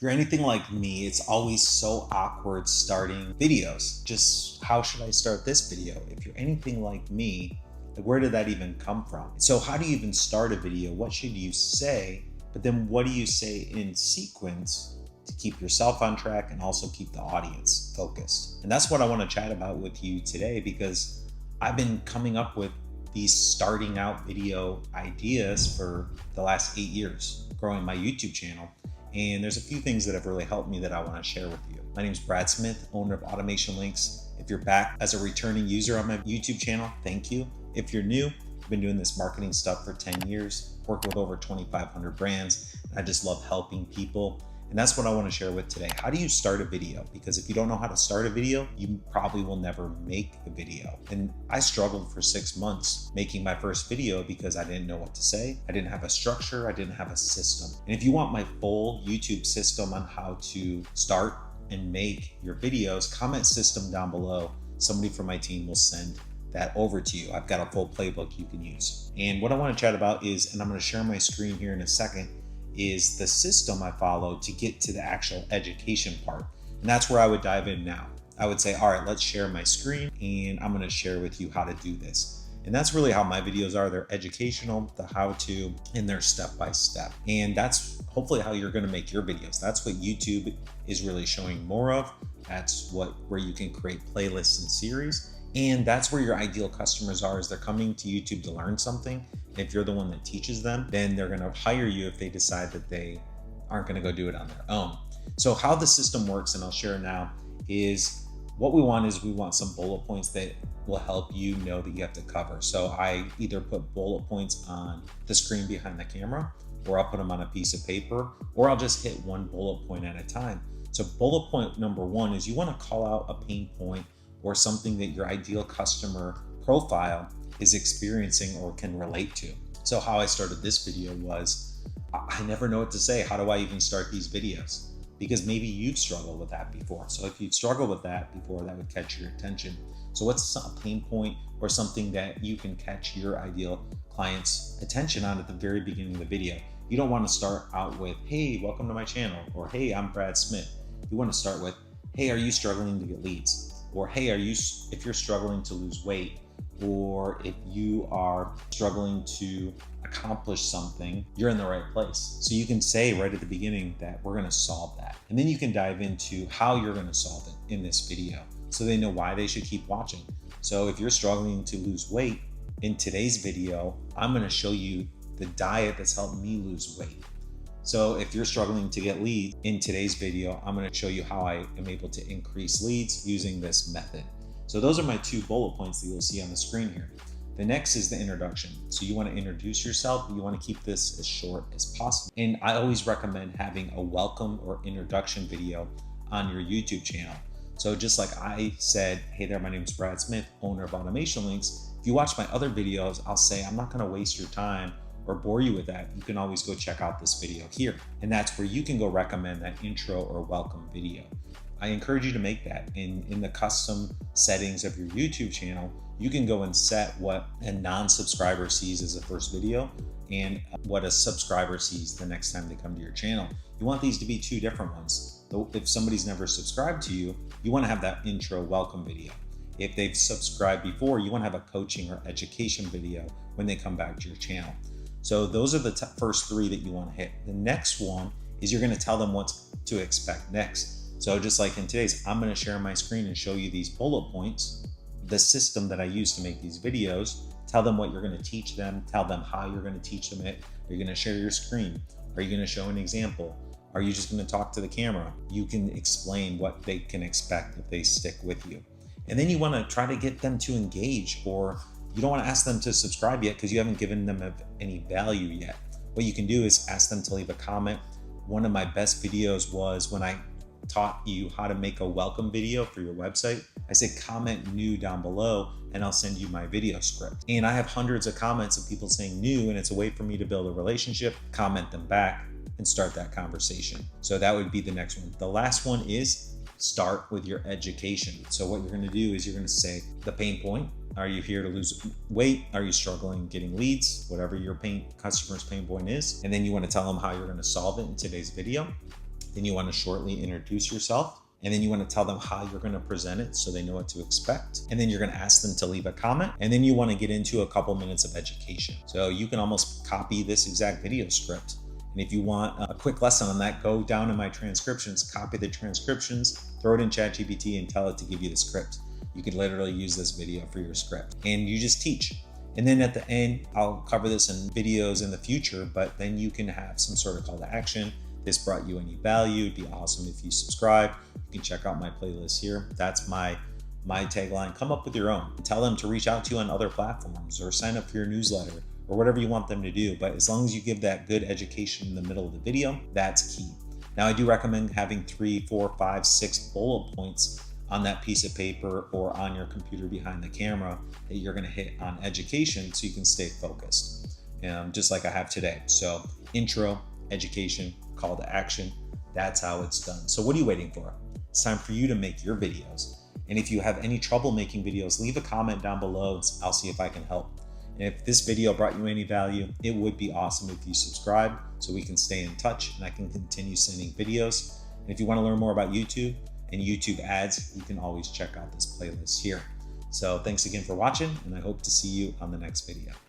If you're anything like me, it's always so awkward starting videos. Just how should I start this video? If you're anything like me, where did that even come from? So how do you even start a video? What should you say? But then what do you say in sequence to keep yourself on track and also keep the audience focused? And that's what I want to chat about with you today, because I've been coming up with these starting out video ideas for the last 8 years, growing my YouTube channel. And there's a few things that have really helped me that I want to share with you. My name is Brad Smith, owner of AutomationLinks. If you're back as a returning user on my YouTube channel, thank you. If you're new, I've been doing this marketing stuff for 10 years, worked with over 2,500 brands. I just love helping people. And that's what I want to share with today. How do you start a video? Because if you don't know how to start a video, you probably will never make a video. And I struggled for 6 months making my first video because I didn't know what to say. I didn't have a structure. I didn't have a system. And if you want my full YouTube system on how to start and make your videos, comment system down below. Somebody from my team will send that over to you. I've got a full playbook you can use. And what I want to chat about is, and I'm going to share my screen here in a second, is the system I follow to get to the actual education part. And that's where I would dive in now. I would say, all right, let's share my screen and I'm going to share with you how to do this. And that's really how my videos are. They're educational, the how-to, and they're step-by-step. And that's hopefully how you're going to make your videos. That's what YouTube is really showing more of. That's where you can create playlists and series. And that's where your ideal customers are, is they're coming to YouTube to learn something. If you're the one that teaches them, then they're going to hire you if they decide that they aren't going to go do it on their own. So how the system works, and I'll share now, is what we want some bullet points that will help you know that you have to cover. So I either put bullet points on the screen behind the camera, or I'll put them on a piece of paper, or I'll just hit one bullet point at a time. So bullet point number one is you want to call out a pain point or something that your ideal customer profile is experiencing or can relate to. So how I started this video was, I never know what to say. How do I even start these videos? Because maybe you've struggled with that before. So if you've struggled with that before, that would catch your attention. So what's a pain point or something that you can catch your ideal client's attention on at the very beginning of the video? You don't want to start out with, hey, welcome to my channel, or hey, I'm Brad Smith. You want to start with, hey, are you struggling to get leads? Or hey, if you're struggling to lose weight, or if you are struggling to accomplish something, you're in the right place. So you can say right at the beginning that we're going to solve that. And then you can dive into how you're going to solve it in this video, so they know why they should keep watching. So if you're struggling to lose weight, in today's video, I'm going to show you the diet that's helped me lose weight. So if you're struggling to get leads, in today's video, I'm going to show you how I am able to increase leads using this method. So those are my 2 bullet points that you'll see on the screen here. The next is the introduction. So you want to introduce yourself, but you want to keep this as short as possible. And I always recommend having a welcome or introduction video on your YouTube channel. So just like I said, hey there, my name is Brad Smith, owner of AutomationLinks. If you watch my other videos, I'll say, I'm not going to waste your time or bore you with that. You can always go check out this video here. And that's where you can go recommend that intro or welcome video. I encourage you to make that in the custom settings of your YouTube channel. You can go and set what a non-subscriber sees as a first video and what a subscriber sees the next time they come to your channel. You want these to be 2 different ones. If somebody's never subscribed to you, you want to have that intro welcome video. If they've subscribed before, you want to have a coaching or education video when they come back to your channel. So those are the first 3 that you want to hit. The next one is you're going to tell them what to expect next. So just like in today's, I'm going to share my screen and show you these bullet points, the system that I use to make these videos. Tell them what you're going to teach them. Tell them how you're going to teach them it. Are you going to share your screen? Are you going to show an example? Are you just going to talk to the camera? You can explain what they can expect if they stick with you. And then you want to try to get them to engage, or you don't want to ask them to subscribe yet because you haven't given them any value yet. What you can do is ask them to leave a comment. One of my best videos was when I taught you how to make a welcome video for your website. I said, comment new down below and I'll send you my video script. And I have hundreds of comments of people saying new, and it's a way for me to build a relationship, comment them back, and start that conversation. So that would be the next one. The last one is start with your education. So what you're going to do is you're going to say the pain point. Are you here to lose weight? Are you struggling getting leads? Whatever your customer's pain point is. And then you want to tell them how you're going to solve it in today's video. Then you want to shortly introduce yourself. And then you want to tell them how you're going to present it so they know what to expect. And then you're going to ask them to leave a comment. And then you want to get into a couple minutes of education. So you can almost copy this exact video script. And if you want a quick lesson on that, go down in my transcriptions, copy the transcriptions, throw it in ChatGPT and tell it to give you the script. You could literally use this video for your script and you just teach. And then at the end, I'll cover this in videos in the future, but then you can have some sort of call to action. This brought you any value? It'd be awesome if you subscribe. You can check out my playlist here. That's my tagline. Come up with your own. Tell them to reach out to you on other platforms or sign up for your newsletter or whatever you want them to do. But as long as you give that good education in the middle of the video, that's key. Now, I do recommend having 3, 4, 5, 6 bullet points on that piece of paper or on your computer behind the camera that you're going to hit on education so you can stay focused, just like I have today. So intro, education, call to action. That's how it's done. So what are you waiting for? It's time for you to make your videos. And if you have any trouble making videos, leave a comment down below. I'll see if I can help. And if this video brought you any value, it would be awesome if you subscribe so we can stay in touch and I can continue sending videos. And if you want to learn more about YouTube and YouTube ads, you can always check out this playlist here. So thanks again for watching, and I hope to see you on the next video.